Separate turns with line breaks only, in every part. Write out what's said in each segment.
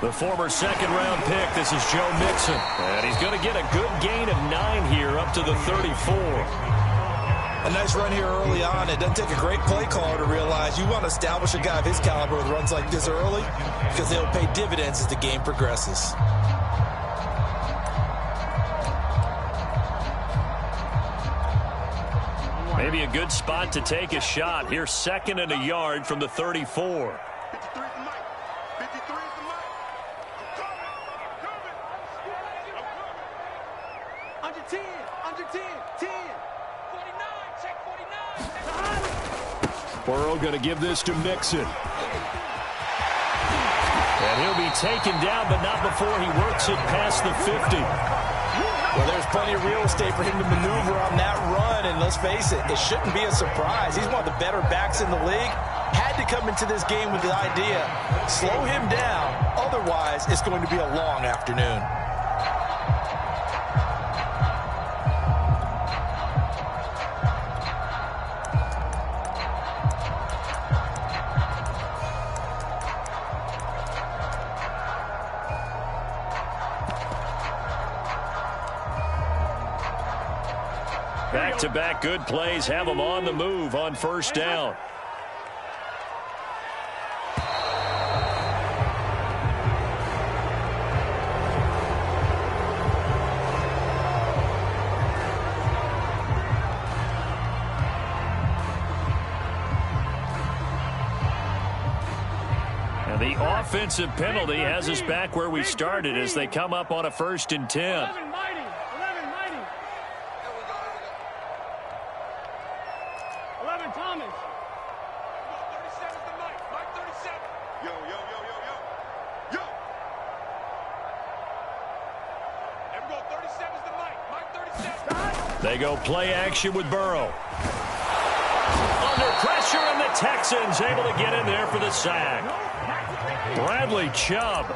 The former second-round pick, this is Joe Mixon. And he's going to get a good gain of 9 here up to the 34.
A nice run here early on. It doesn't take a great play caller to realize you want to establish a guy of his caliber with runs like this early because they'll pay dividends as the game progresses.
Maybe a good spot to take a shot. Here's 2nd and a yard from the 34.
Under 10, 10, 49, check 49.
Burrow going to give this to Mixon. And he'll be taken down, but not before he works it past the 50.
Well, there's plenty of real estate for him to maneuver on that run, and let's face it, it shouldn't be a surprise. He's one of the better backs in the league. Had to come into this game with the idea, slow him down, otherwise it's going to be a long afternoon.
Back-to-back good plays have them on the move on first down. And the offensive penalty has us back where we started as they come up on a 1st and 10. They go play action with Burrow. Under pressure, and the Texans able to get in there for the sack. Bradley Chubb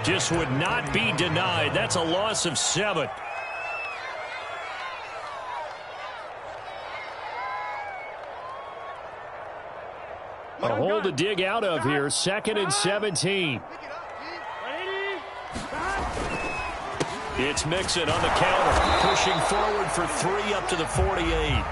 just would not be denied. That's a loss of 7. A hole to dig out of here. 2nd and 17. It's Mixon on the counter, pushing forward for 3 up to the 48.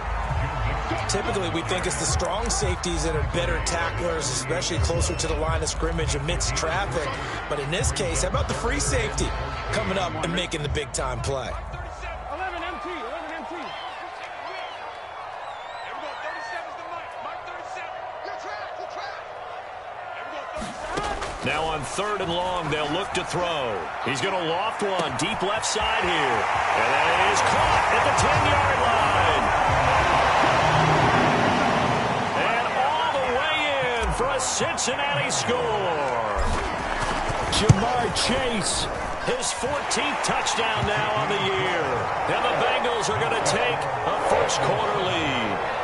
Typically, we think it's the strong safeties that are better tacklers, especially closer to the line of scrimmage amidst traffic. But in this case, how about the free safety coming up and making the big-time play?
11 MT.
Now on 3rd and long, they'll look to throw. He's going to loft one deep left side here. And it is caught at the 10-yard line. And all the way in for a Cincinnati score. Jamar Chase, his 14th touchdown now on the year. And the Bengals are going to take a first-quarter lead.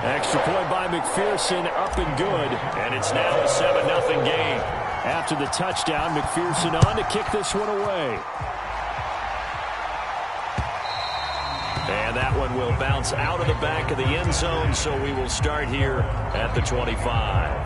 Extra point by McPherson, up and good. And it's now a 7-0 game. After the touchdown, McPherson on to kick this one away. And that one will bounce out of the back of the end zone, so we will start here at the 25.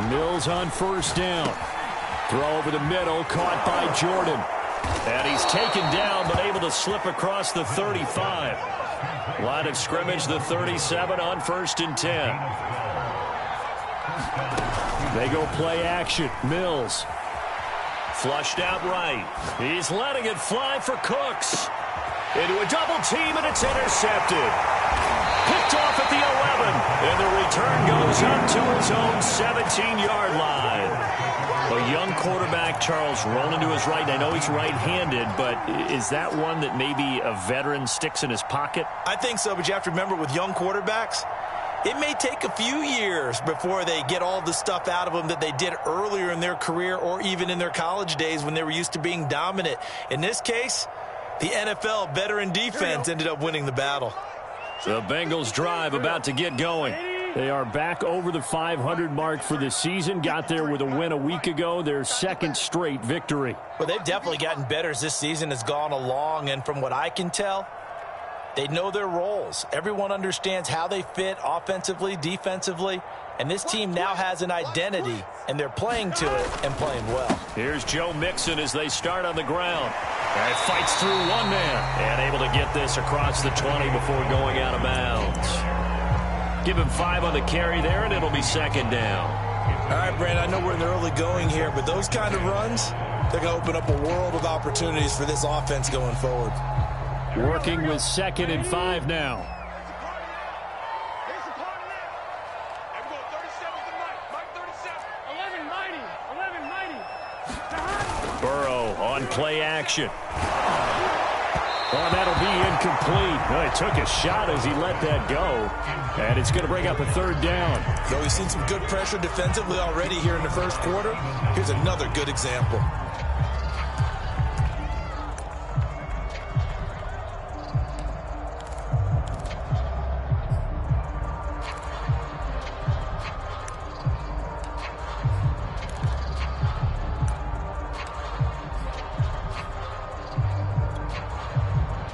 Mills on first down. Throw over the middle, caught by Jordan. And he's taken down, but able to slip across the 35. Line of scrimmage, the 37 on 1st and 10. They go play action. Mills. Flushed out right. He's letting it fly for Cooks. Into a double team, and it's intercepted. Picked off at the 11, and the return goes up to his own 17-yard line. A young quarterback, Charles, rolling to his right. I know he's right-handed, but is that one that maybe a veteran sticks in his pocket?
I think so, but you have to remember with young quarterbacks, it may take a few years before they get all the stuff out of them that they did earlier in their career or even in their college days when they were used to being dominant. In this case, the NFL veteran defense ended up winning the battle.
The Bengals drive about to get going. They are back over the 500 mark for the season. Got there with a win a week ago, their second straight victory.
Well, they've definitely gotten better as this season has gone along, and from what I can tell, they know their roles. Everyone understands how they fit offensively, defensively, and this team now has an identity, and they're playing to it and playing well.
Here's Joe Mixon as they start on the ground. And fights through one man and able to get this across the 20 before going out of bounds. Give him 5 on the carry there, and it'll be second down.
All right, Brandon, I know we're in the early going here, but those kind of runs, they're going to open up a world of opportunities for this offense going forward.
Working with 2nd and 5 now. Burrow on play action. Oh, that'll be incomplete. Well, he took a shot as he let that go. And it's going to bring up a 3rd down.
So we've seen some good pressure defensively already here in the first quarter. Here's another good example.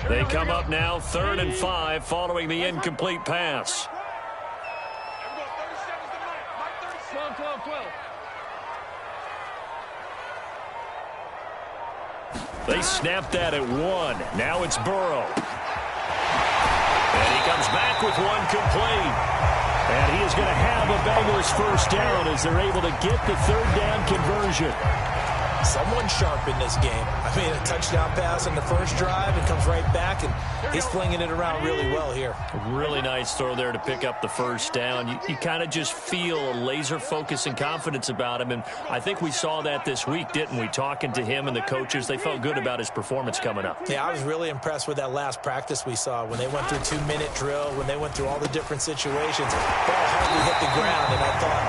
They come up now 3rd and 5 following the incomplete pass. They snapped that at 1. Now it's Burrow. And he comes back with one complete. And he is going to have a Bengals first down as they're able to get the 3rd down conversion.
Someone sharp in this game. I mean, a touchdown pass on the first drive and comes right back, and he's flinging it around really well here.
A really nice throw there to pick up the first down. You kind of just feel a laser focus and confidence about him, and I think we saw that this week, didn't we? Talking to him and the coaches, they felt good about his performance coming up.
Yeah, I was really impressed with that last practice we saw when they went through 2-minute drill, when they went through all the different situations. Ball hardly hit the ground, and I thought,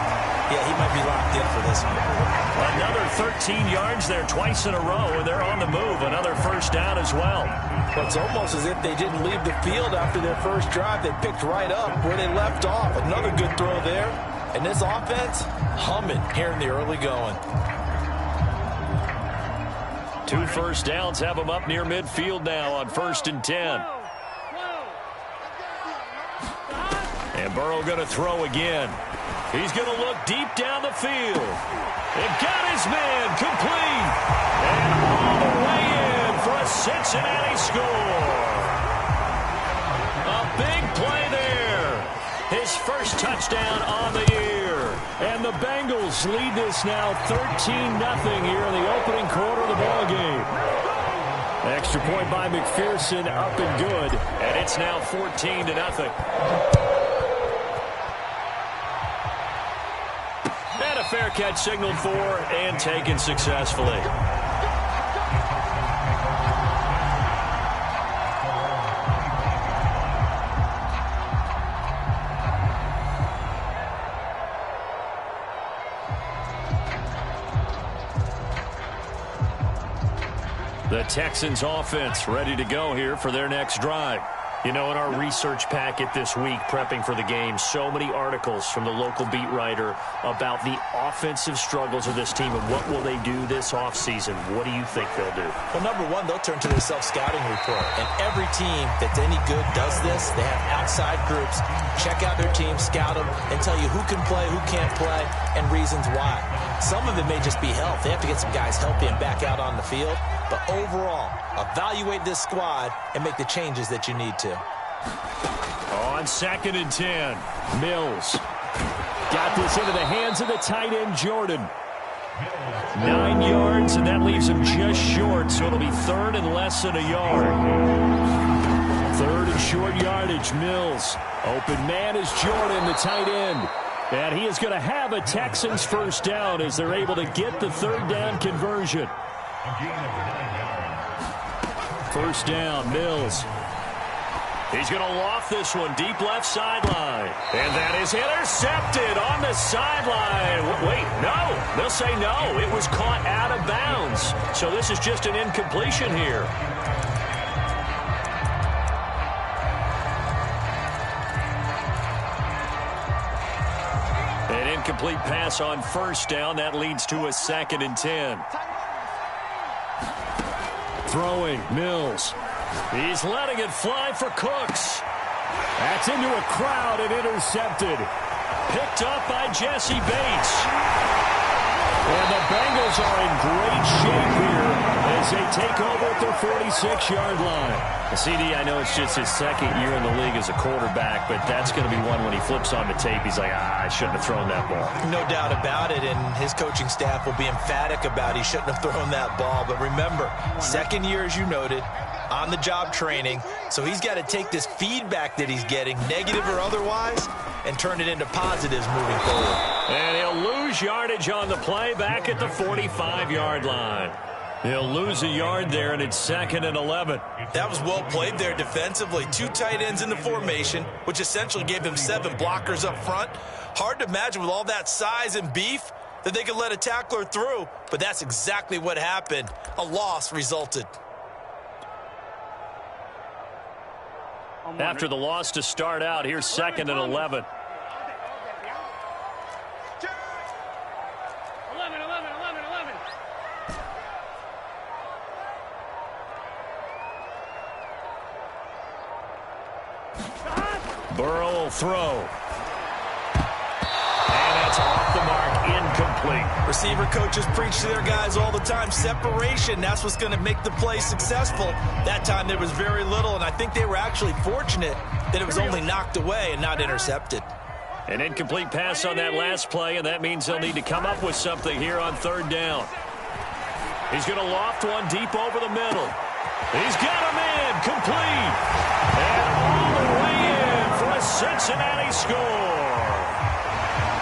yeah, he might be locked in for this one.
Another 13 yards there twice in a row, and they're on the move. Another first down as well.
Well, it's almost as if they didn't leave the field after their first drive. They picked right up where they left off. Another good throw there. And this offense, humming here in the early going.
2 first downs have them up near midfield now on 1st and 10. And Burrow going to throw again. He's going to look deep down the field. And got his man complete. And all the way in for a Cincinnati score. A big play there. His first touchdown on the year. And the Bengals lead this now 13-0 here in the opening quarter of the ballgame. Extra point by McPherson, up and good. And it's now 14-0. And a fair catch signaled for and taken successfully. The Texans offense ready to go here for their next drive. You know, in our research packet this week, prepping for the game, so many articles from the local beat writer about the offensive struggles of this team and what will they do this offseason. What do you think they'll do?
Well, number one, they'll turn to their self-scouting report. And every team that's any good does this. They have outside groups. Check out their team, scout them, and tell you who can play, who can't play, and reasons why. Some of it may just be health. They have to get some guys healthy and back out on the field. But overall, evaluate this squad and make the changes that you need to.
On 2nd and 10, Mills got this into the hands of the tight end, Jordan. 9 yards, and that leaves him just short, so it'll be 3rd and less than a yard. 3rd and short yardage, Mills. Open man is Jordan, the tight end. And he is going to have a Texans first down as they're able to get the 3rd down conversion. First down, Mills. He's going to loft this one deep left sideline. And that is intercepted on the sideline. Wait, no. They'll say no. It was caught out of bounds. So this is just an incompletion here. incomplete pass on first down. That leads to a 2nd and 10. Throwing, Mills. He's letting it fly for Cooks. That's into a crowd and intercepted. Picked up by Jesse Bates. And the Bengals are in great shape here as they take over at their 46-yard line. CD, I know it's just his 2nd year in the league as a quarterback, but that's going to be one when he flips on the tape. He's like, I shouldn't have thrown that ball.
No doubt about it, and his coaching staff will be emphatic about he shouldn't have thrown that ball. But remember, 2nd year, as you noted, on-the-job training, so he's got to take this feedback that he's getting, negative or otherwise, and turn it into positives moving forward.
And he'll lose yardage on the play back at the 45-yard line. He'll lose a yard there, and it's 2nd and 11.
That was well played there defensively. 2 tight ends in the formation, which essentially gave him 7 blockers up front. Hard to imagine with all that size and beef that they could let a tackler through, but that's exactly what happened. A loss resulted.
After the loss to start out, here's 2nd and 11.
11.
Burrow will throw. And that's off the mark, incomplete.
Receiver coaches preach to their guys all the time. Separation, that's what's going to make the play successful. That time there was very little, and I think they were actually fortunate that it was only knocked away and not intercepted.
An incomplete pass on that last play, and that means they'll need to come up with something here on 3rd down. He's going to loft one deep over the middle. He's got him in, complete. And all the way in for a Cincinnati score.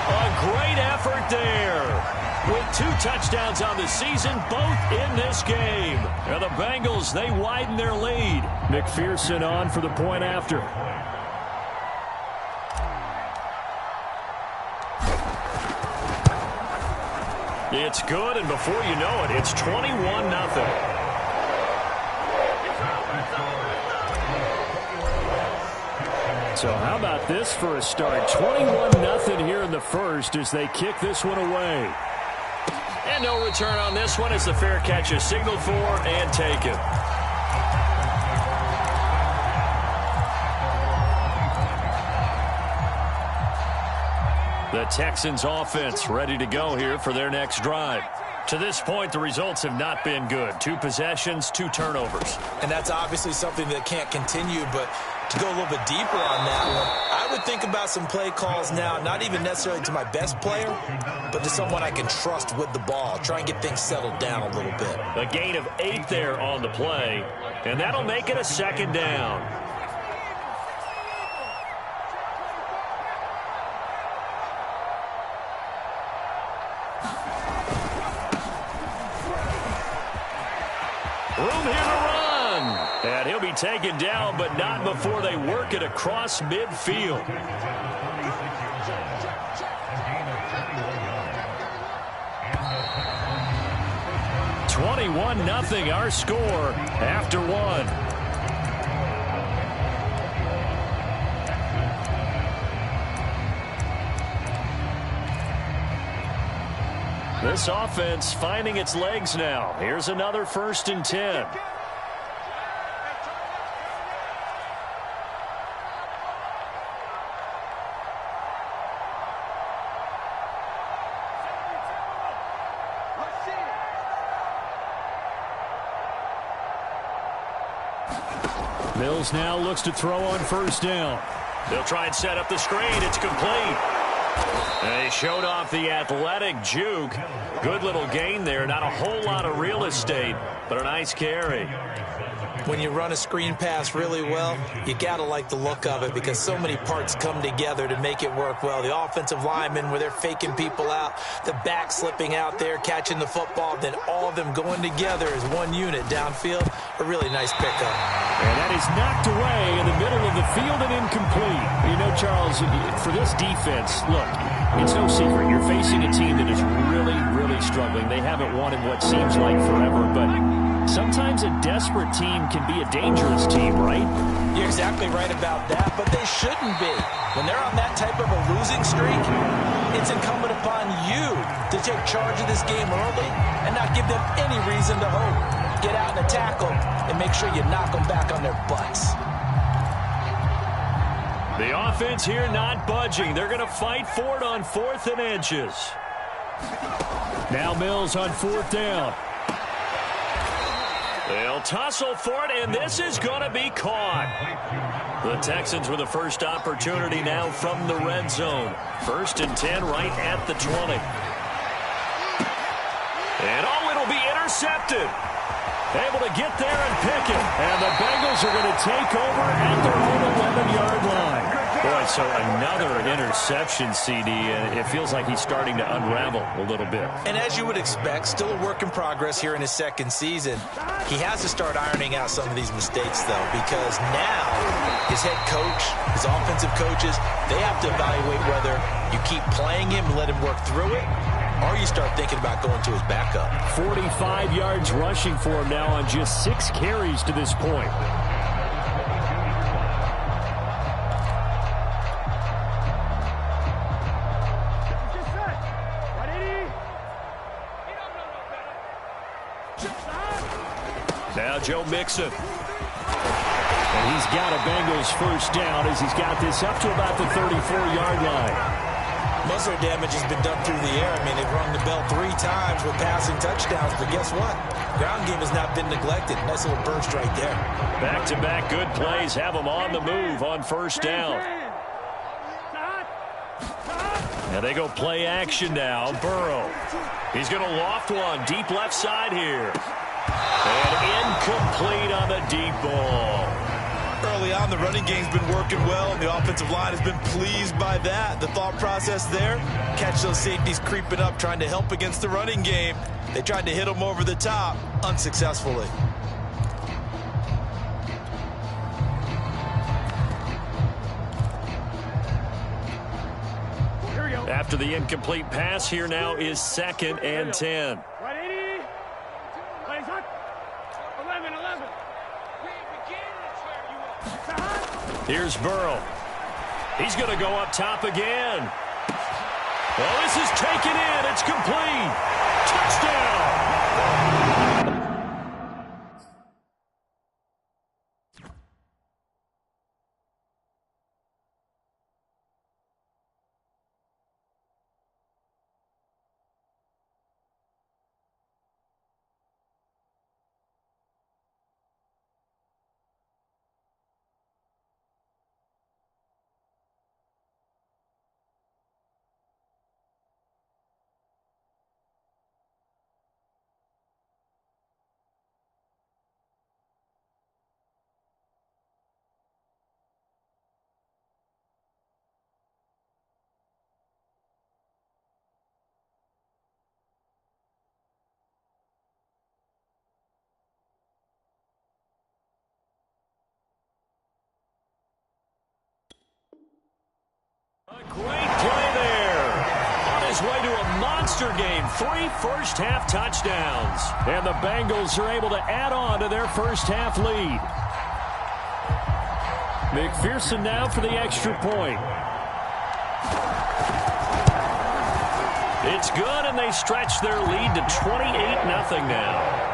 A great effort there. With 2 touchdowns on the season, both in this game. And the Bengals, they widen their lead. McPherson on for the point after. It's good, and before you know it, it's 21-0. So how about this for a start? 21-0 here in the first as they kick this one away. And no return on this one as the fair catch is signaled for and taken. The Texans offense ready to go here for their next drive. To this point, the results have not been good. 2 possessions, 2 turnovers.
And that's obviously something that can't continue, but to go a little bit deeper on that one, I would think about some play calls now, not even necessarily to my best player, but to someone I can trust with the ball. Try and get things settled down a little bit.
A gain of 8 there on the play, and that'll make it a 2nd down. Room here to run. And he'll be taken down, but not before they work it across midfield. (21-0) our score after 1. This offense finding its legs now. Here's another 1st and 10. Mills now looks to throw on 1st down. They'll try and set up the screen. It's complete. They showed off the athletic juke. Good little gain there. Not a whole lot of real estate, but a nice carry.
When you run a screen pass really well, you got to like the look of it because so many parts come together to make it work well. The offensive linemen, where they're faking people out, the back slipping out there, catching the football, then all of them going together as one unit downfield. A really nice pickup.
And that is knocked away in the middle of the field and incomplete. You know, Charles, for this defense, look, it's no secret. You're facing a team that is really, really struggling. They haven't won in what seems like forever, but sometimes a desperate team can be a dangerous team, right?
You're exactly right about that, but they shouldn't be. When they're on that type of a losing streak, it's incumbent upon you to take charge of this game early and not give them any reason to hope. Get out and attack them and make sure you knock them back on their butts.
The offense here not budging. They're going to fight for it on 4th and inches. Now Mills on 4th down. They'll tussle for it, and this is going to be caught. The Texans with the first opportunity now from the red zone. 1st and 10 right at the 20. And, it'll be intercepted. Able to get there and pick it. And the Bengals are going to take over at their own 11-yard line. Boy, so another interception, CD, and it feels like he's starting to unravel a little bit. And
as you would expect, still a work in progress here in his 2nd season. He has to start ironing out some of these mistakes, though, because now his head coach, his offensive coaches, they have to evaluate whether you keep playing him and let him work through it, or you start thinking about going to his backup.
45 yards rushing for him now on just 6 carries to this point. Now Joe Mixon. And he's got a Bengals first down as he's got this up to about the 34-yard line.
Most of their damage has been done through the air. I mean, they've rung the bell 3 times with passing touchdowns, but guess what? Ground game has not been neglected. Nice little burst right there.
Back-to-back good plays have them on the move on first down. And they go play action now. Burrow. He's going to loft one. Deep left side here. And incomplete on the deep ball.
Early on, the running game's been working well, and the offensive line has been pleased by that. The thought process there, catch those safeties creeping up, trying to help against the running game. They tried to hit them over the top, unsuccessfully.
Here we go.
After the incomplete pass, here now is 2nd and 10.
Right, 80. Plays hot. 11.
Here's Burrow. He's going to go up top again. Well, this is taken in. It's complete. Touchdown. A great play there. On his way to a monster game. 3 first-half touchdowns. And the Bengals are able to add on to their first-half lead. McPherson now for the extra point. It's good, and they stretch their lead to 28-0 now.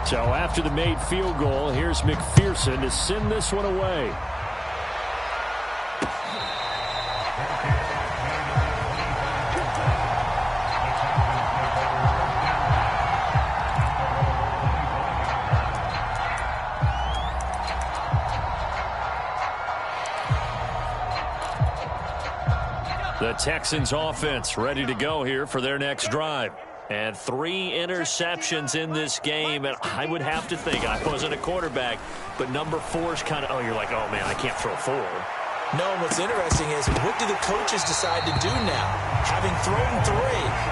So after the made field goal, here's McPherson to send this one away. The Texans offense ready to go here for their next drive. And 3 interceptions in this game. And I would have to think, I wasn't a quarterback, but number 4 is kind of, you're like, oh, man, I can't throw 4.
No, what's interesting is, what do the coaches decide to do now? Having thrown 3,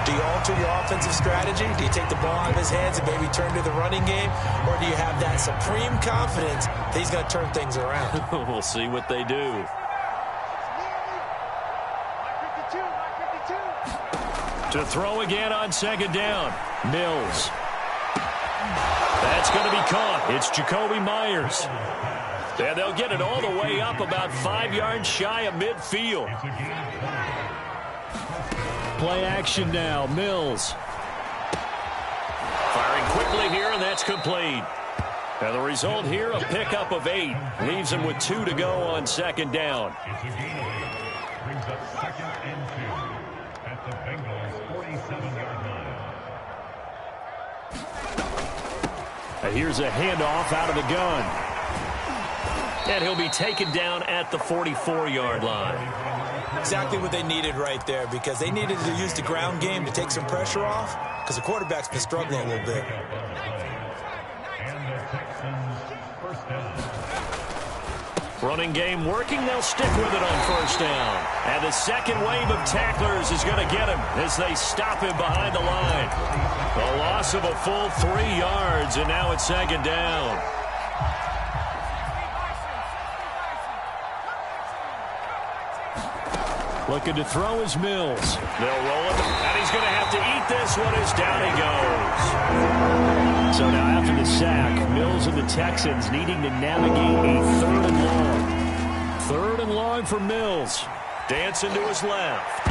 do you alter your offensive strategy? Do you take the ball out of his hands and maybe turn to the running game? Or do you have that supreme confidence that he's going to turn things around?
We'll see what they do. To throw again on second down. Mills. That's going to be caught. It's Jacoby Myers. And they'll get it all the way up about 5 yards shy of midfield. Play action now. Mills. Firing quickly here, and that's complete. And the result here, a pickup of 8. Leaves him with 2 to go on second down.
Brings up 2nd and 2 at the Bengals' 47-yard line.
And here's a handoff out of the gun. And he'll be taken down at the 44-yard line.
Exactly what they needed right there, because they needed to use the ground game to take some pressure off, because the quarterback's been struggling a little bit.
And the Texans first down.
Running game working. They'll stick with it on first down. And the second wave of tacklers is going to get him as they stop him behind the line. A loss of a full 3 yards, and now it's second down. Looking to throw is Mills. They'll roll it, and he's going to have to eat this one as down he goes. So now after the sack, Mills and the Texans needing to navigate a 3rd and long. 3rd and long for Mills. Dancing to his left.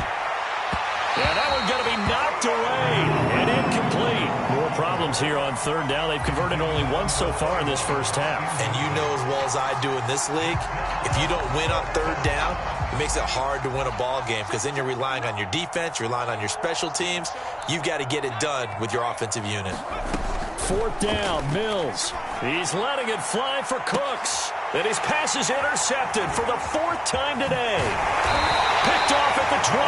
And that one's going to be knocked away and incomplete. More problems here on 3rd down. They've converted only once so far in this first half.
And you know as well as I do in this league, if you don't win on 3rd down, it makes it hard to win a ball game, because then you're relying on your defense, you're relying on your special teams. You've got to get it done with your offensive unit.
4th down, Mills. He's letting it fly for Cooks. And his pass is intercepted for the 4th time today. Picked off at the 20.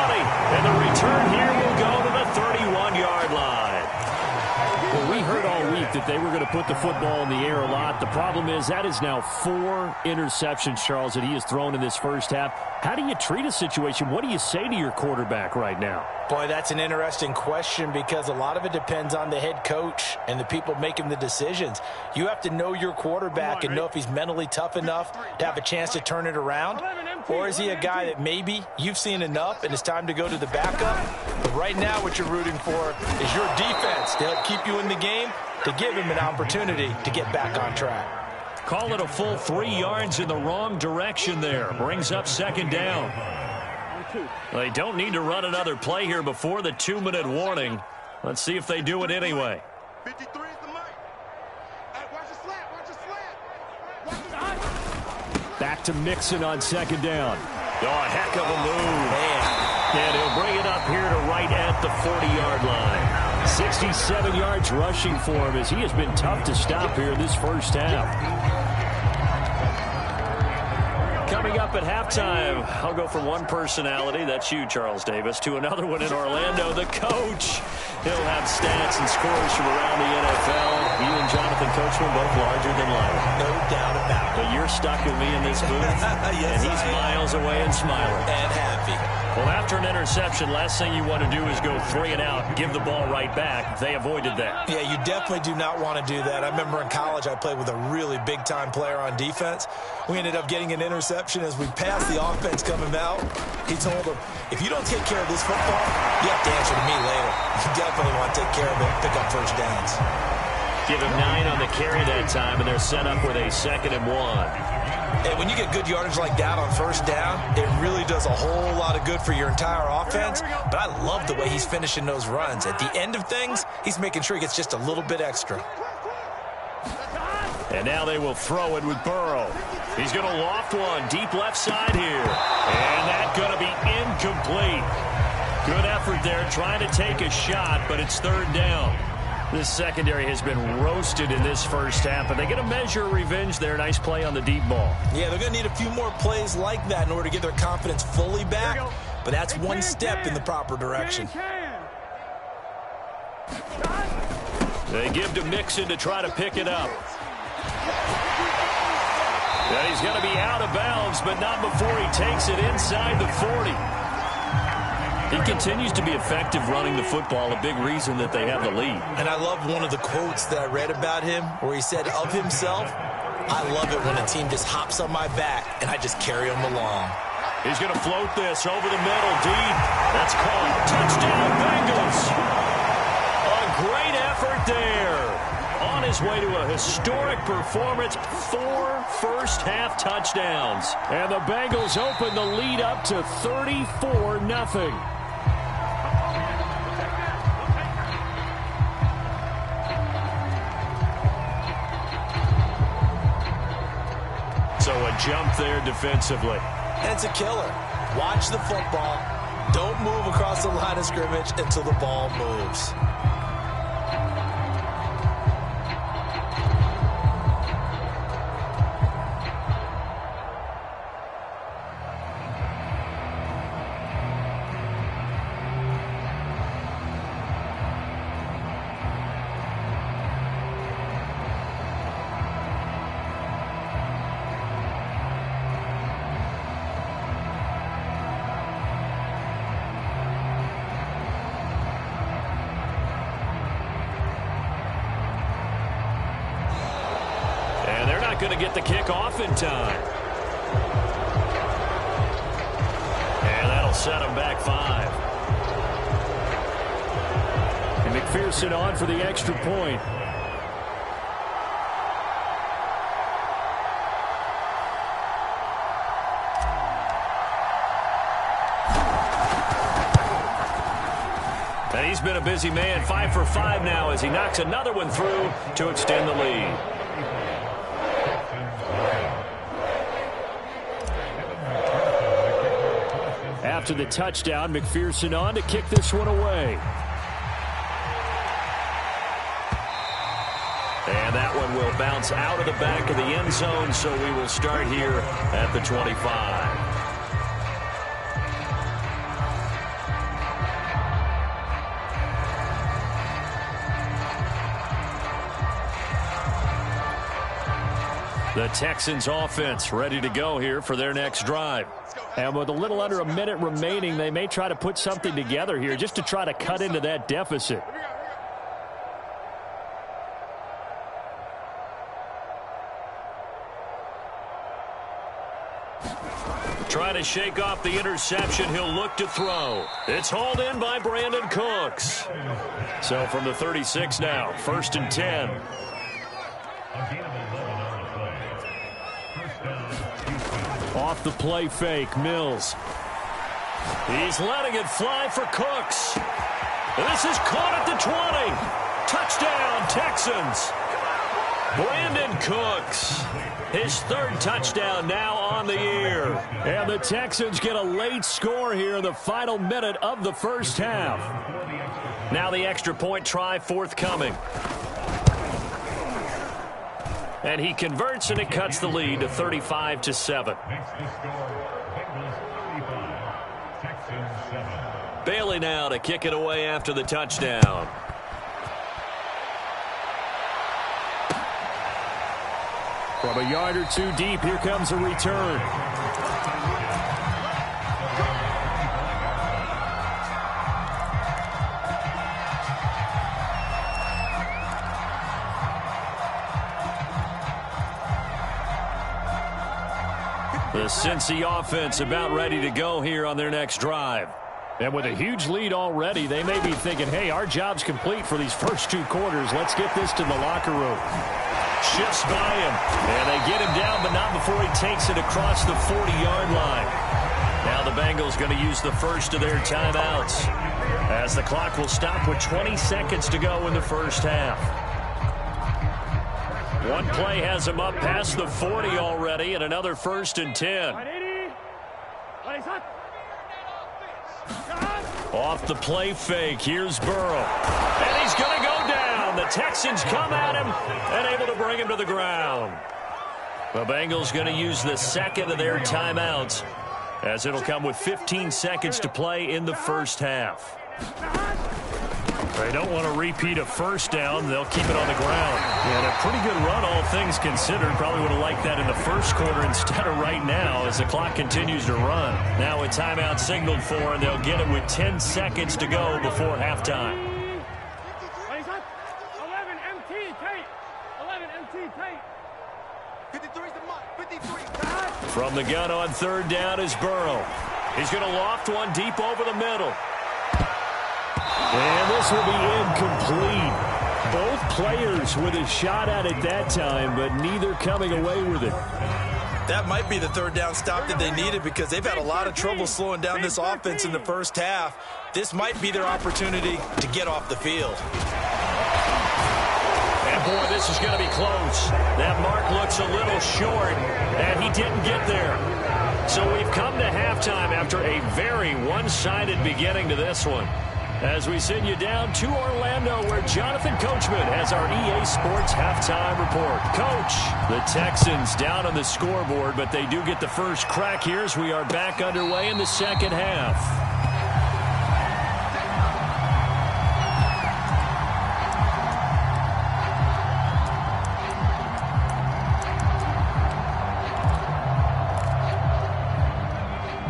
And the return here will go to the 31-yard line. Well, we heard all week that they were going to put the football in the air a lot. The problem is that is now 4 interceptions, Charles, that he has thrown in this first half. How do you treat a situation? What do you say to your quarterback right now?
Boy, that's an interesting question, because a lot of it depends on the head coach and the people making the decisions. You have to know your quarterback and know if he's mentally tough enough to have a chance to turn it around, or is he a guy that maybe you've seen enough and it's time to go to the backup? But right now what you're rooting for is your defense to help keep you in the game, to give him an opportunity to get back on track.
Call it a full 3 yards in the wrong direction there. Brings up second down. They don't need to run another play here before the 2-minute warning. Let's see if they do it anyway.
53 is the mic. Hey, watch the slant. Watch the slant.
Back to Mixon on second down. Oh, a heck of a move.
Man.
And he'll bring it up here to right at the 40-yard line. 67 yards rushing for him, as he has been tough to stop here this first half. Coming up at halftime, I'll go from one personality, that's you, Charles Davis, to another one in Orlando, the coach. He'll have stats and scores from around the NFL. You and Jonathan Coachman both larger than life.
No doubt about it.
But you're stuck with me in this booth,
Yes,
and he's miles away and smiling.
And happy.
Well, after an interception, last thing you want to do is go 3 and out, give the ball right back. They avoided that.
Yeah, you definitely do not want to do that. I remember in college I played with a really big-time player on defense. We ended up getting an interception as we passed the offense coming out. He told him, if you don't take care of this football, you have to answer to me later. You definitely want to take care of it and pick up first downs.
Give him 9 on the carry that time, and they're set up with a 2nd and 1.
And when you get good yardage like that on first down, it really does a whole lot of good for your entire offense. But I love the way he's finishing those runs. At the end of things, he's making sure he gets just a little bit extra.
And now they will throw it with Burrow. He's going to loft one deep left side here. And that's going to be incomplete. Good effort there, trying to take a shot, but it's 3rd down. This secondary has been roasted in this first half, but they get a measure of revenge there. Nice play on the deep ball.
Yeah, they're going to need a few more plays like that in order to get their confidence fully back, but that's one step in the proper direction.
They give to Mixon to try to pick it up. And he's going to be out of bounds, but not before he takes it inside the 40. He continues to be effective running the football, a big reason that they have the lead.
And I love one of the quotes that I read about him where he said of himself, I love it when a team just hops on my back and I just carry them along.
He's going to float this over the middle deep. That's caught. Touchdown, Bengals. his way to a historic performance, 4 first-half touchdowns. And the Bengals open the lead up to 34-0. So a jump there defensively.
And it's a killer. Watch the football. Don't move across the line of scrimmage until the ball moves.
Going to get the kick off in time. And that'll set him back 5. And McPherson on for the extra point. And he's been a busy man, 5 for 5 now as he knocks another one through to extend the lead. After the touchdown, McPherson on to kick this one away. And that one will bounce out of the back of the end zone, so we will start here at the 25. The Texans offense ready to go here for their next drive. And with a little under a minute remaining, they may try to put something together here just to try to cut into that deficit. Trying to shake off the interception, he'll look to throw. It's hauled in by Brandon Cooks. So from the 36 now, 1st and 10. Off the play fake, Mills. He's letting it fly for Cooks. This is caught at the 20. Touchdown, Texans. Brandon Cooks. His 3rd touchdown now on the year. And the Texans get a late score here in the final minute of the first half. Now the extra point try forthcoming. And he converts, and it cuts the lead to 35-7. Bailey now to kick it away after the touchdown. From a yard or two deep, here comes a return. The Cincy offense about ready to go here on their next drive. And with a huge lead already, they may be thinking, hey, our job's complete for these first 2 quarters. Let's get this to the locker room. Shifts by him, and they get him down, but not before he takes it across the 40-yard line. Now the Bengals going to use the first of their timeouts, as the clock will stop with 20 seconds to go in the first half. One play has him up past the 40 already, and another 1st and 10. Off the play fake, here's Burrow. And he's going to go down. The Texans come at him and able to bring him to the ground. The Bengals going to use the 2nd of their timeouts, as it'll come with 15 seconds to play in the first half. They don't want to repeat a first down. They'll keep it on the ground. And a pretty good run, all things considered. Probably would have liked that in the first quarter instead of right now as the clock continues to run. Now a timeout signaled for, and they'll get it with 10 seconds to go before halftime.
11 MT tape. 11 MT tape. 53's the mark. 53.
From the gun on 3rd down is Burrow. He's going to loft one deep over the middle. And this will be incomplete. Both players with a shot at it that time, but neither coming away with it.
That might be the third down stop that they needed because they've had a lot of trouble slowing down this offense in the first half. This might be their opportunity to get off the field.
And, boy, this is going to be close. That mark looks a little short, and he didn't get there. So we've come to halftime after a very one-sided beginning to this one. As we send you down to Orlando, where Jonathan Coachman has our EA Sports halftime report. Coach, the Texans down on the scoreboard, but they do get the first crack here as we are back underway in the second half.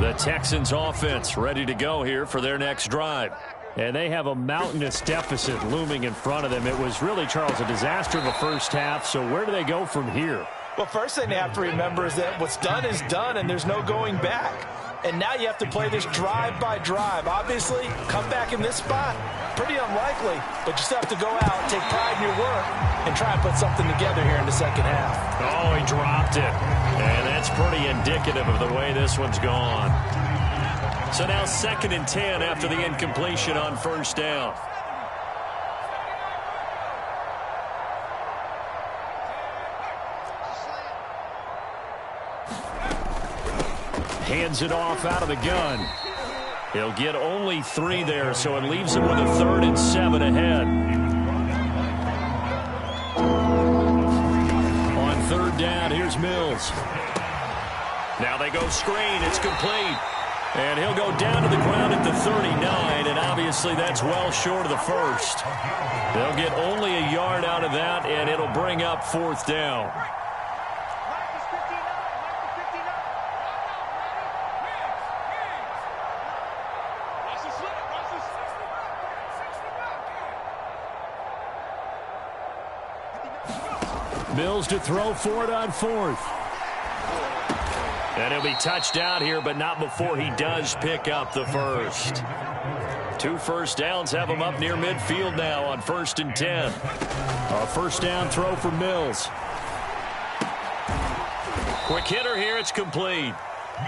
The Texans offense ready to go here for their next drive. And they have a mountainous deficit looming in front of them. It was really, Charles, a disaster in the first half. So where do they go from here?
Well, first thing they have to remember is that what's done is done, and there's no going back. And now you have to play this drive by drive. Obviously, come back in this spot, pretty unlikely. But you still have to go out, take pride in your work, and try and put something together here in the second half.
Oh, he dropped it. And that's pretty indicative of the way this one's gone. So now 2nd and 10 after the incompletion on first down. Hands it off out of the gun. He'll get only 3 there, so it leaves him with a 3rd and 7 ahead. On 3rd down, here's Mills. Now they go screen. It's complete. And he'll go down to the ground at the 39, and obviously that's well short of the first. They'll get only a yard out of that, and it'll bring up 4th down. Mills to throw for it on 4th. And he'll be touched out here, but not before he does pick up the first. 2 first downs have him up near midfield now on 1st and 10. A first down throw for Mills. Quick hitter here, it's complete.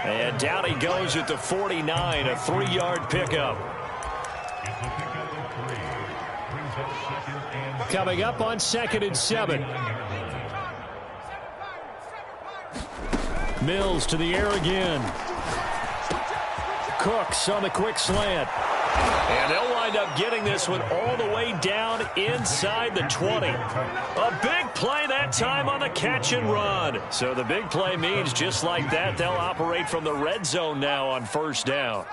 And down he goes at the 49, a 3-yard pickup. Coming up on 2nd and 7. Mills to the air again. Cooks on the quick slant. And they'll wind up getting this one all the way down inside the 20. A big play that time on the catch and run. So the big play means just like that, they'll operate from the red zone now on first down.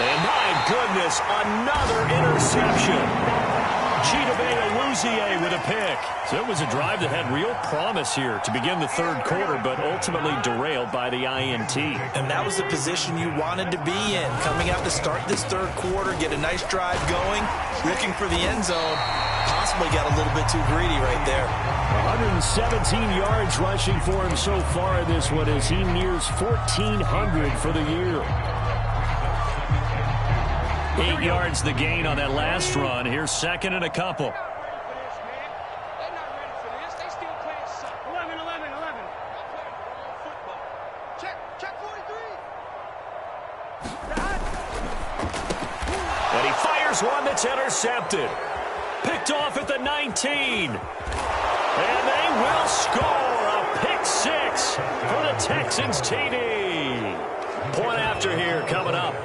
And my goodness, another interception. Chidobe with a pick. So it was a drive that had real promise here to begin the 3rd quarter, but ultimately derailed by the INT.
And that was the position you wanted to be in. Coming out to start this 3rd quarter, get a nice drive going, looking for the end zone. Possibly got a little bit too greedy right there.
117 yards rushing for him so far in this one as he nears 1,400 for the year. 8 yards the gain on that last run. Here's 2nd and a couple. And he fires one that's intercepted. Picked off at the 19. And they will score a pick 6 for the Texans TD. Point after here coming up.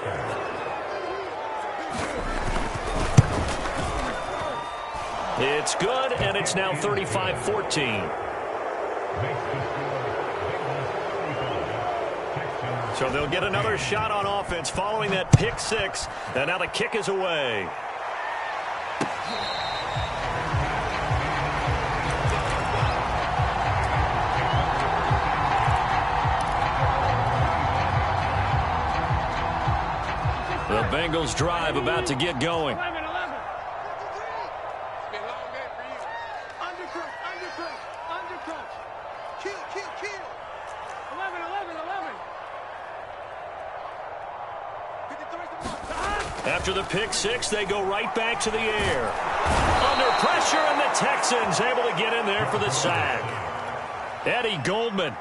It's good, and it's now 35-14. So they'll get another shot on offense following that pick 6, and now the kick is away. The Bengals drive about to get going. After the pick six, they go right back to the air. Under pressure, and the Texans able to get in there for the sack. Eddie Goldman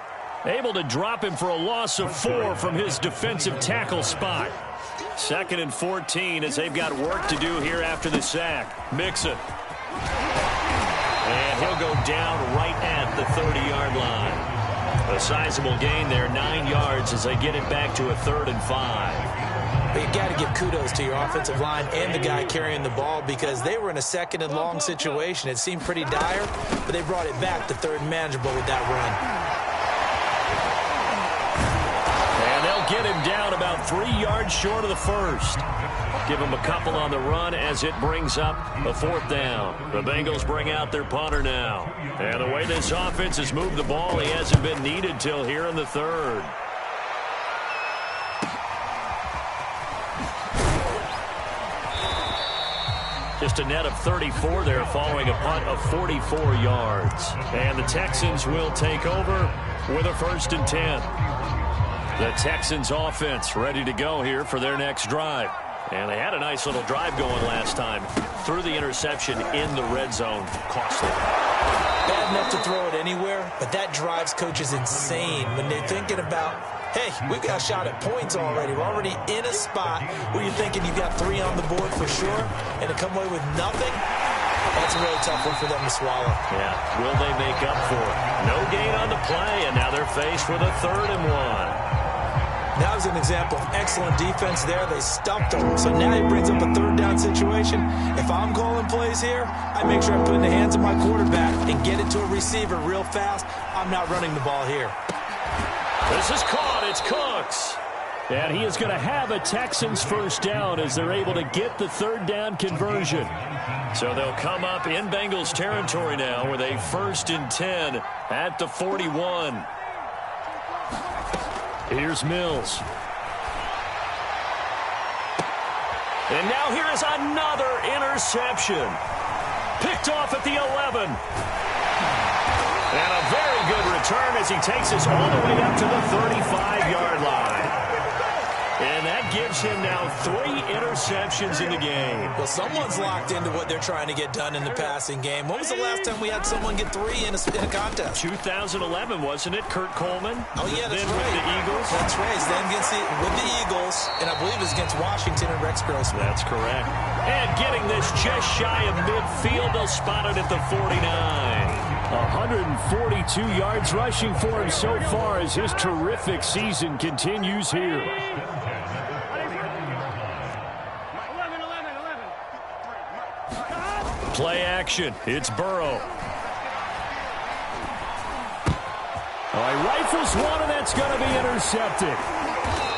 able to drop him for a loss of 4 from his defensive tackle spot. 2nd and 14 as they've got work to do here after the sack. Mixon. And he'll go down right at the 30-yard line. A sizable gain there, 9 yards as they get it back to a 3rd and 5.
But you got to give kudos to your offensive line and the guy carrying the ball because they were in a 2nd and long situation. It seemed pretty dire, but they brought it back to 3rd and manageable with that run.
And they'll get him down about 3 yards short of the 1st. Give him a couple on the run as it brings up a 4th down. The Bengals bring out their punter now. And the way this offense has moved the ball, he hasn't been needed till here in the 3rd. Just a net of 34 there following a punt of 44 yards. And the Texans will take over with a 1st and 10. The Texans offense ready to go here for their next drive. And they had a nice little drive going last time. Threw the interception in the red zone. Costly.
Bad enough to throw it anywhere, but that drives coaches insane when they're thinking about, hey, we've got a shot at points already. We're already in a spot where you're thinking you've got 3 on the board for sure, and to come away with nothing, that's a really tough one for them to swallow.
Yeah, will they make up for it? No gain on the play, and now they're faced with a 3rd and 1.
That was an example of excellent defense there. They stumped them. So now he brings up a 3rd down situation. If I'm calling plays here, I make sure I put it in the hands of my quarterback and get it to a receiver real fast. I'm not running the ball here.
This is caught. It's Cooks. And he is going to have a Texans 1st down as they're able to get the 3rd down conversion. So they'll come up in Bengals territory now with a 1st and 10 at the 41. Here's Mills. And now here is another interception. Picked off at the 11. And a very good return as he takes us all the way up to the 35-yard line. And that gives him now 3 interceptions in the game.
Well, someone's locked into what they're trying to get done in the passing game. When was the last time we had someone get 3 in a contest?
2011, wasn't it? Kurt Coleman?
Oh, yeah, that's
then
right.
With the Eagles?
That's right. Then with the Eagles, and I believe it was against Washington and Rex Grossman.
That's correct. And getting this just shy of midfield, they'll spot it at the 49. 142 yards rushing for him so far as his terrific season continues here. Play action. It's Burrow. He rifles one, and that's going to be intercepted.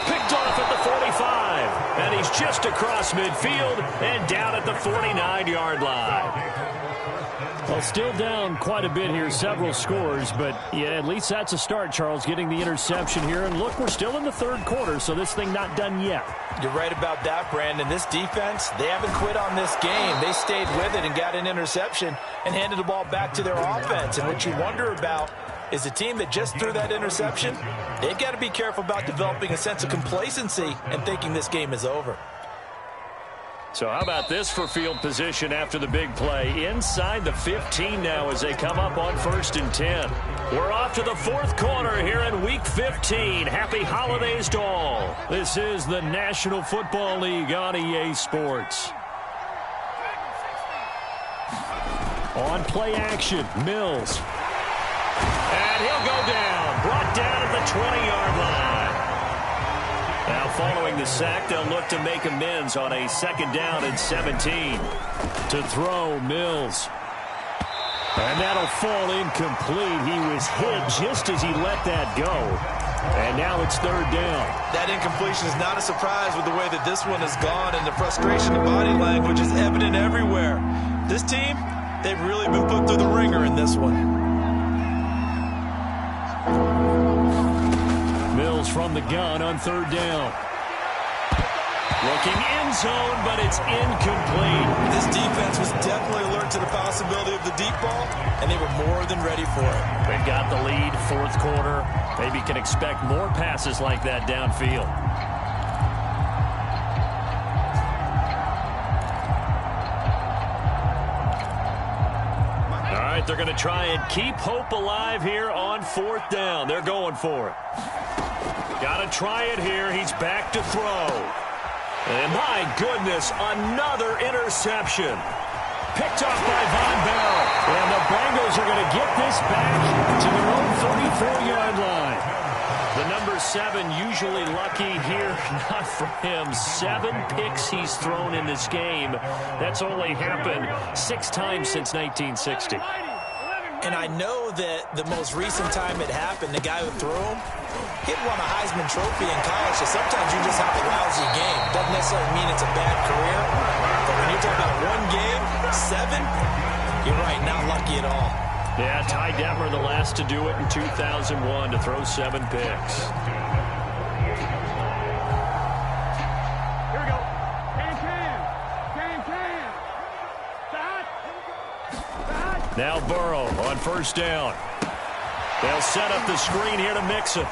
Picked off at the 45. And he's just across midfield and down at the 49-yard line. Well, still down quite a bit here, several scores, but yeah, at least that's a start, Charles, getting the interception here. And look, we're still in the 3rd quarter, so this thing not done yet.
You're right about that, Brandon. This defense, they haven't quit on this game. They stayed with it and got an interception and handed the ball back to their offense. And what you wonder about is a team that just threw that interception, they've got to be careful about developing a sense of complacency and thinking this game is over.
So how about this for field position after the big play? Inside the 15 now as they come up on 1st and 10. We're off to the 4th quarter here in Week 15. Happy holidays to all. This is the National Football League on EA Sports. On play action, Mills. And he'll go down. Brought down at the 20-yard line. Now, following the sack, they'll look to make amends on a 2nd down and 17. To throw, Mills. And that'll fall incomplete. He was hit just as he let that go. And now it's 3rd down.
That incompletion is not a surprise with the way that this one has gone, and the frustration in body language is evident everywhere. This team, they've really been put through the ringer in this one.
Mills from the gun on 3rd down. Looking end zone, but it's incomplete.
This defense was definitely alert to the possibility of the deep ball, and they were more than ready for it.
They've got the lead, fourth quarter. Maybe can expect more passes like that downfield. All right, they're going to try and keep hope alive here on fourth down. They're going for it. Got to try it here. He's back to throw. And my goodness, another interception. Picked off by Von Bell. And the Bengals are going to get this back to their own 34-yard line. The number 7 usually lucky here. Not for him. 7 picks he's thrown in this game. That's only happened 6 times since 1960.
And I know that the most recent time it happened, the guy who threw him, he'd won a Heisman Trophy in college, so sometimes you just have a lousy game. Doesn't necessarily mean it's a bad career, but when you're talking about one game, 7, you're right, not lucky at all.
Yeah, Ty Detmer, the last to do it in 2001, to throw 7 picks.
Here we go. Can.
Now Burrow on first down. They'll set up the screen here to Mixon.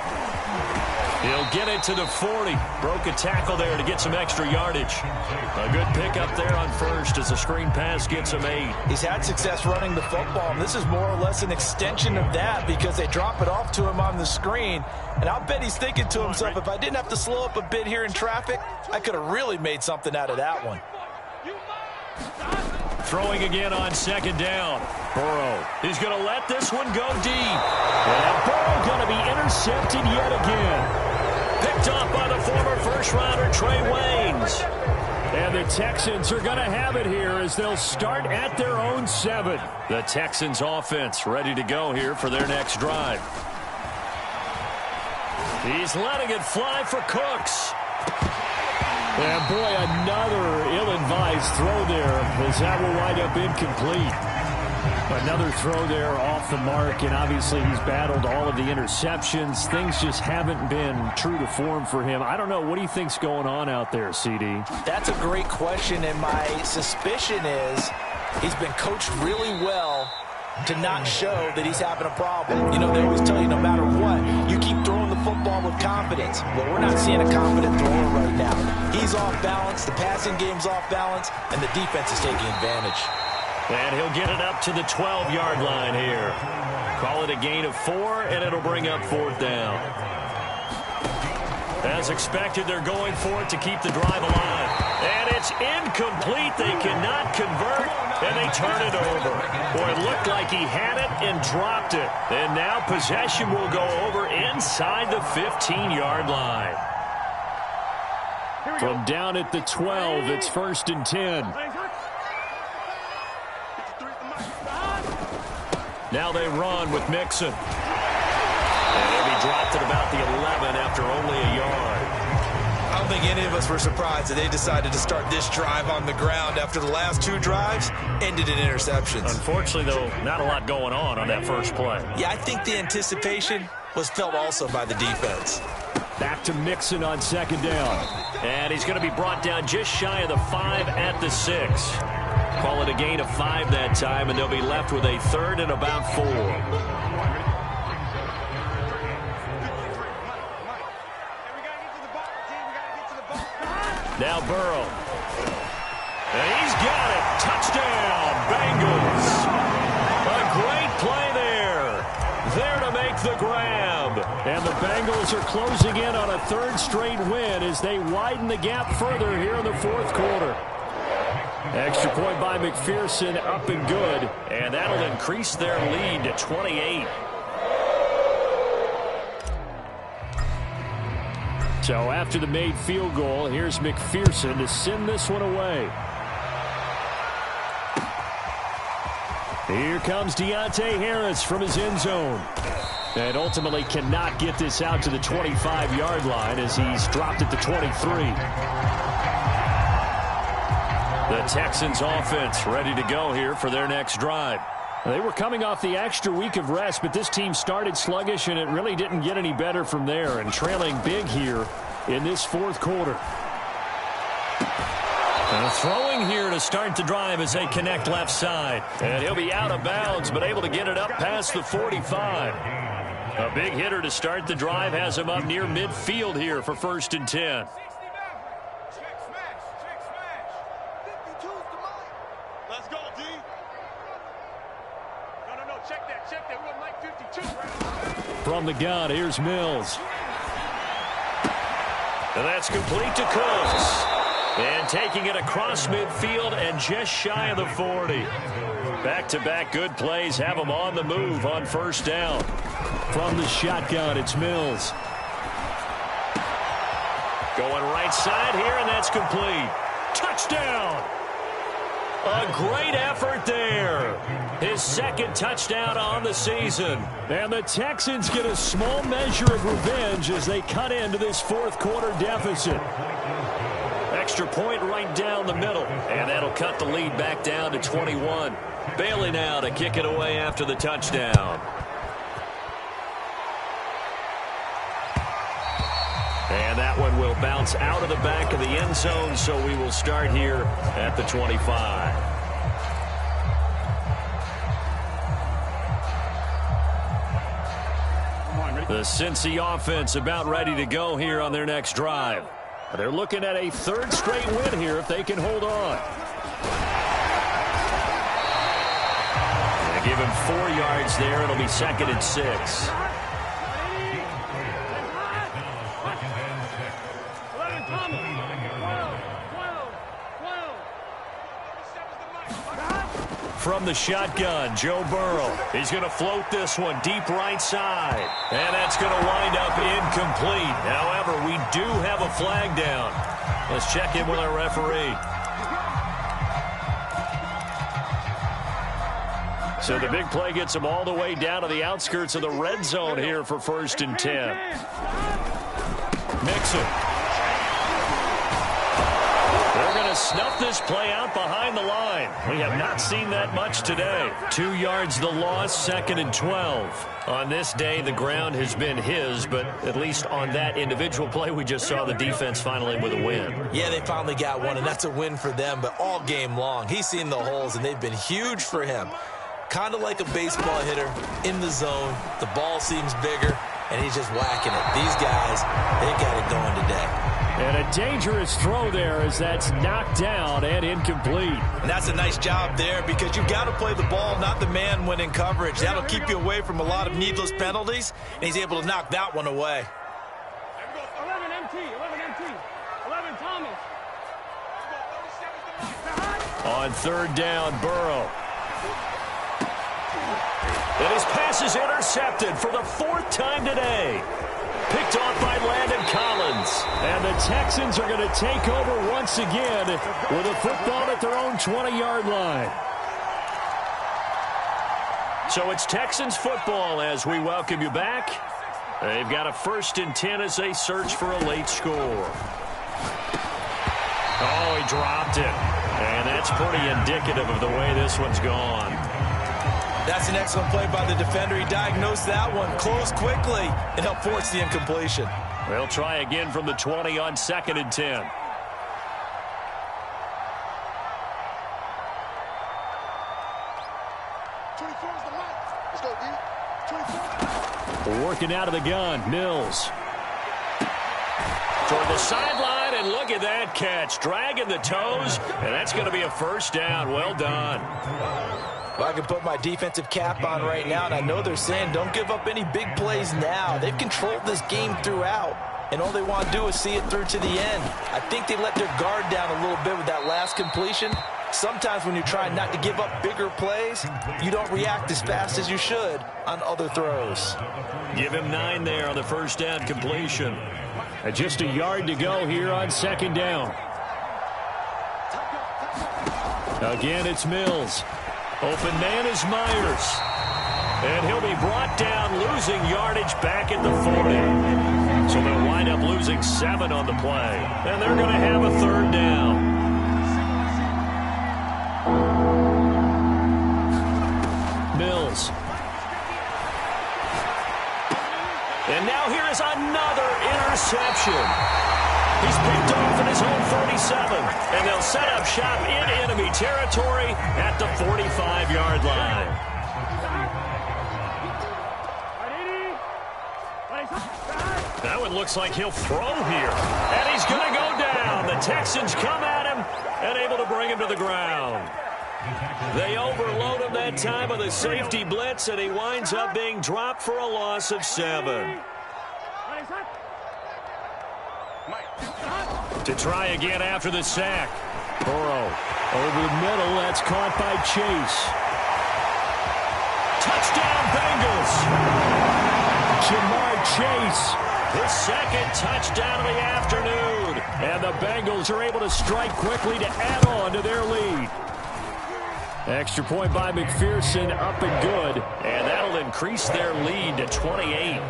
He'll get it to the 40. Broke a tackle there to get some extra yardage. A good pickup there on first as the screen pass gets him 8.
He's had success running the football, and this is more or less an extension of that because they drop it off to him on the screen. And I'll bet he's thinking to himself, if I didn't have to slow up a bit here in traffic, I could have really made something out of that one.
Throwing again on second down. Burrow. He's going to let this one go deep. And Burrow going to be intercepted yet again. Picked off by the former first-rounder Trey Waynes. And the Texans are going to have it here as they'll start at their own 7. The Texans offense ready to go here for their next drive. He's letting it fly for Cooks. And boy, another ill-advised throw there as that will wind up incomplete. Another throw there off the mark, and obviously he's battled all of the interceptions. Things just haven't been true to form for him. I don't know. What do you think's going on out there, CD?
That's a great question, and my suspicion is he's been coached really well to not show that he's having a problem. You know, they always tell you no matter what, you keep throwing the football with confidence. Well, we're not seeing a confident thrower right now. He's off balance, the passing game's off balance, and the defense is taking advantage.
And he'll get it up to the 12-yard line here. Call it a gain of 4, and it'll bring up fourth down. As expected, they're going for it to keep the drive alive. And it's incomplete. They cannot convert, and they turn it over. Boy, it looked like he had it and dropped it. And now possession will go over inside the 15-yard line. From down at the 12, it's 1st and 10. Now they run with Mixon. And he'll be dropped at about the 11 after only a yard.
I don't think any of us were surprised that they decided to start this drive on the ground after the last 2 drives ended in interceptions.
Unfortunately, though, not a lot going on that first play.
Yeah, I think the anticipation was felt also by the defense.
Back to Mixon on second down. And he's going to be brought down just shy of the 5 at the 6. Call it a gain of 5 that time, and they'll be left with a 3rd and about 4. Now Burrow. And he's got it. Touchdown, Bengals. A great play there. There to make the grab. And the Bengals are closing in on a 3rd straight win as they widen the gap further here in the 4th quarter. Extra point by McPherson, up and good. And that'll increase their lead to 28. So after the made field goal, here's McPherson to send this one away. Here comes Deontay Harris from his end zone. And ultimately cannot get this out to the 25-yard line as he's dropped at the 23. The Texans offense ready to go here for their next drive. They were coming off the extra week of rest, but this team started sluggish, and it really didn't get any better from there, and trailing big here in this 4th quarter. Throwing here to start the drive as they connect left side. And he'll be out of bounds, but able to get it up past the 45. A big hitter to start the drive has him up near midfield here for 1st and 10.
Let's go, D. No, check that. We want like 52.
From the gun, here's Mills. And that's complete to Cooks. And taking it across midfield and just shy of the 40. Back-to-back good plays have them on the move on 1st down. From the shotgun, it's Mills. Going right side here, and that's complete. Touchdown! A great effort there. His 2nd touchdown on the season. And the Texans get a small measure of revenge as they cut into this 4th quarter deficit. Extra point right down the middle. And that'll cut the lead back down to 21. Bailey now to kick it away after the touchdown. And that one will bounce out of the back of the end zone, so we will start here at the 25. The Cincy offense about ready to go here on their next drive. They're looking at a 3rd straight win here if they can hold on. They give him 4 yards there. It'll be 2nd and 6. From the shotgun, Joe Burrow. He's going to float this one deep right side. And that's going to wind up incomplete. However, we do have a flag down. Let's check in with our referee. So the big play gets him all the way down to the outskirts of the red zone here for 1st and 10. Mixon. They're going to snuff this play out behind the line. We have not seen that much today. 2 yards the loss, 2nd and 12. On this day, the ground has been his, but at least on that individual play, we just saw the defense finally with a win.
Yeah, they finally got one, and that's a win for them, but all game long, he's seen the holes, and they've been huge for him. Kind of like a baseball hitter in the zone. The ball seems bigger, and he's just whacking it. These guys, they got it going today.
And a dangerous throw there as that's knocked down and incomplete.
And that's a nice job there because you've got to play the ball, not the man when in coverage. That'll keep you away from a lot of needless penalties, and he's able to knock that one away.
11 MT, 11 Thomas.
On 3rd down, Burrow. And his pass is intercepted for the 4th time today. Picked off by Landon Collins. And the Texans are going to take over once again with a football at their own 20-yard line. So it's Texans football as we welcome you back. They've got a 1st and 10 as they search for a late score. Oh, he dropped it. And that's pretty indicative of the way this one's gone.
That's an excellent play by the defender. He diagnosed that one, closed quickly, and helped force the incompletion.
They'll try again from the 20 on 2nd and 10.
Let's go, D.
Working out of the gun, Mills. Toward the sideline, and look at that catch. Dragging the toes, and that's going to be a 1st down. Well done.
Well, I can put my defensive cap on right now, and I know they're saying don't give up any big plays now. They've controlled this game throughout, and all they want to do is see it through to the end. I think they let their guard down a little bit with that last completion. Sometimes when you're trying not to give up bigger plays, you don't react as fast as you should on other throws.
Give him 9 there on the 1st down completion. Just a yard to go here on 2nd down. Again, it's Mills. Open man is Myers. And he'll be brought down, losing yardage back at the 40. So they'll wind up losing 7 on the play. And they're going to have a 3rd down. Mills. And now here is another interception. He's picked off in his own 37, and they'll set up shop in enemy territory at the 45-yard line. That one looks like he'll throw here, and he's going to go down. The Texans come at him and able to bring him to the ground. They overload him that time with a safety blitz, and he winds up being dropped for a loss of 7. To try again after the sack. Burrow over the middle. That's caught by Chase. Touchdown, Bengals. Jamar Chase, his second touchdown of the afternoon. And the Bengals are able to strike quickly to add on to their lead. Extra point by McPherson, up and good. And that'll increase their lead to 28.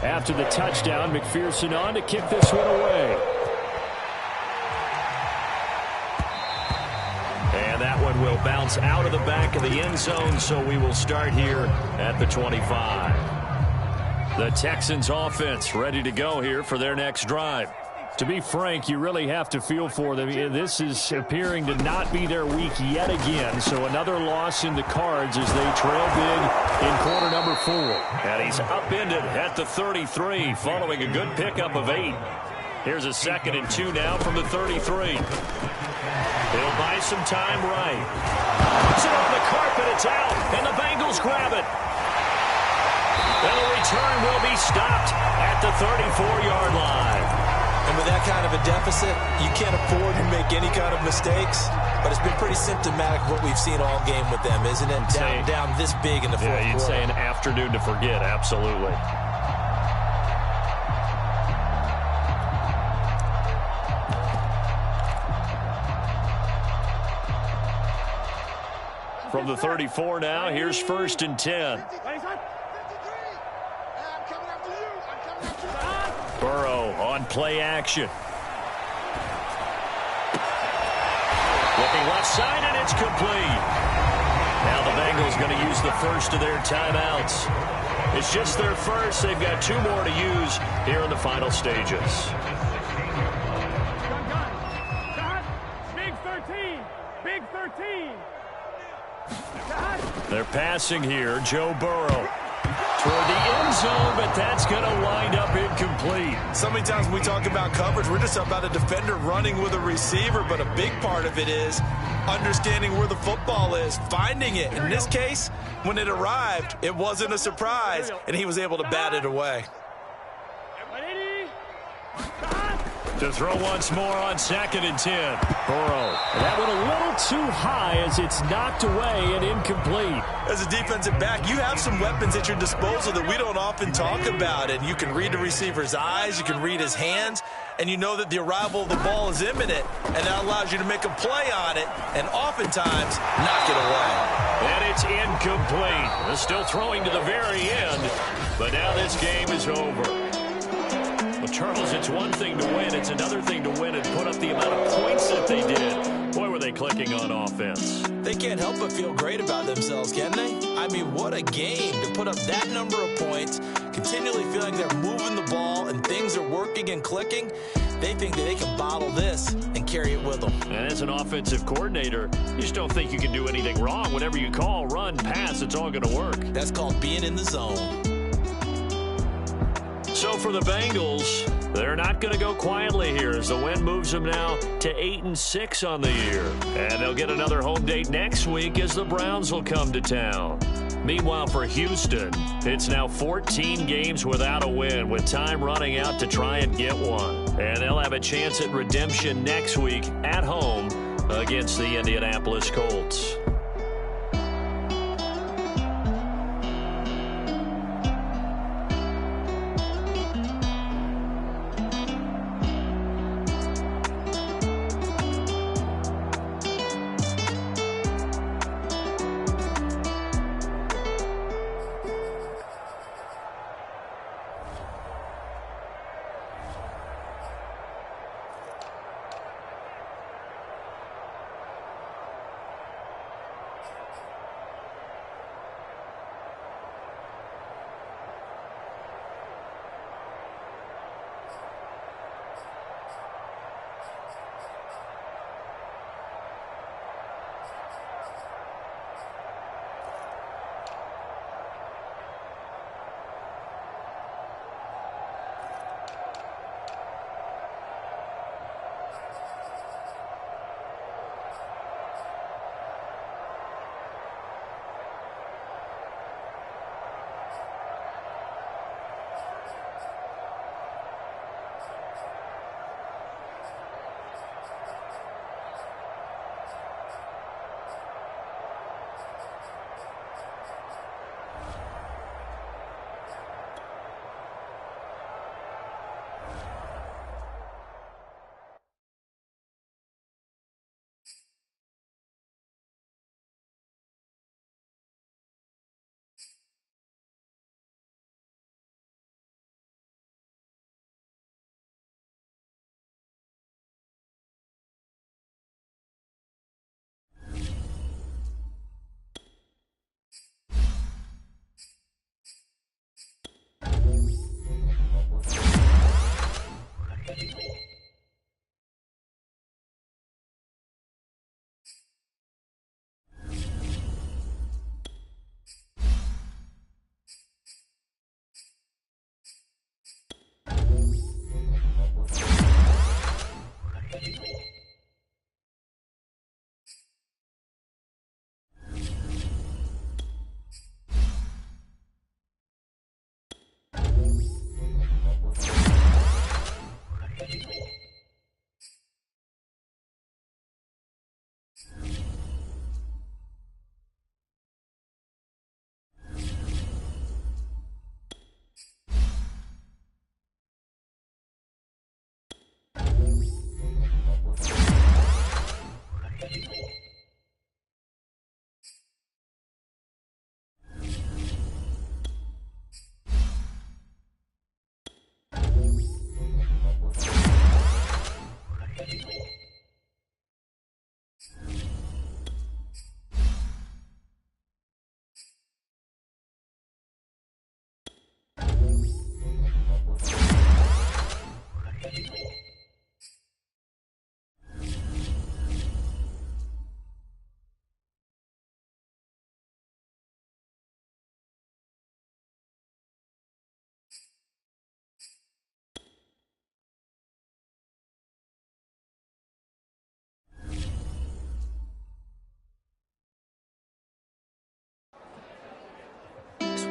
After the touchdown, McPherson on to kick this one away. And that one will bounce out of the back of the end zone, so we will start here at the 25. The Texans offense ready to go here for their next drive. To be frank, you really have to feel for them. This is appearing to not be their week yet again. So another loss in the cards as they trail big in quarter number 4. And he's upended at the 33 following a good pickup of 8. Here's a 2nd and 2 now from the 33. He'll buy some time right. Puts it on the carpet. It's out. And the Bengals grab it. And the return will be stopped at the 34-yard line.
And with that kind of a deficit, you can't afford to make any kind of mistakes. But it's been pretty symptomatic of what we've seen all game with them, isn't it? Down this big in the fourth quarter.
Yeah, you'd say an afternoon to forget, absolutely. From the 34 now, here's 1st and 10. Burrow on play action. Looking left side, and it's complete. Now the Bengals going to use the first of their timeouts. It's just their first. They've got 2 more to use here in the final stages.
Big 13. Big 13.
They're passing here. Joe Burrow toward the end zone, but that's going to wind up incomplete.
So many times when we talk about coverage, we're just about a defender running with a receiver, but a big part of it is understanding where the football is, finding it. In this case, when it arrived, it wasn't a surprise, and he was able to bat it away.
To throw once more on 2nd and 10. Burrow. That one a little too high as it's knocked away and incomplete.
As a defensive back, you have some weapons at your disposal that we don't often talk about. And you can read the receiver's eyes, you can read his hands, and you know that the arrival of the ball is imminent, and that allows you to make a play on it and oftentimes knock it away.
And it's incomplete. They're still throwing to the very end, but now this game is over. Well, Charles, it's one thing to win. It's another thing to win and put up the amount of points that they did. Boy, were they clicking on offense.
They can't help but feel great about themselves, can they? I mean, what a game to put up that number of points, continually feeling they're moving the ball and things are working and clicking. They think that they can bottle this and carry it with them.
And as an offensive coordinator, you just don't think you can do anything wrong. Whatever you call, run, pass, it's all going to work.
That's called being in the zone.
So for the Bengals, they're not going to go quietly here as the win moves them now to 8-6 on the year. And they'll get another home date next week as the Browns will come to town. Meanwhile, for Houston, it's now 14 games without a win with time running out to try and get one. And they'll have a chance at redemption next week at home against the Indianapolis Colts.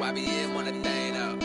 YBN want a thing up.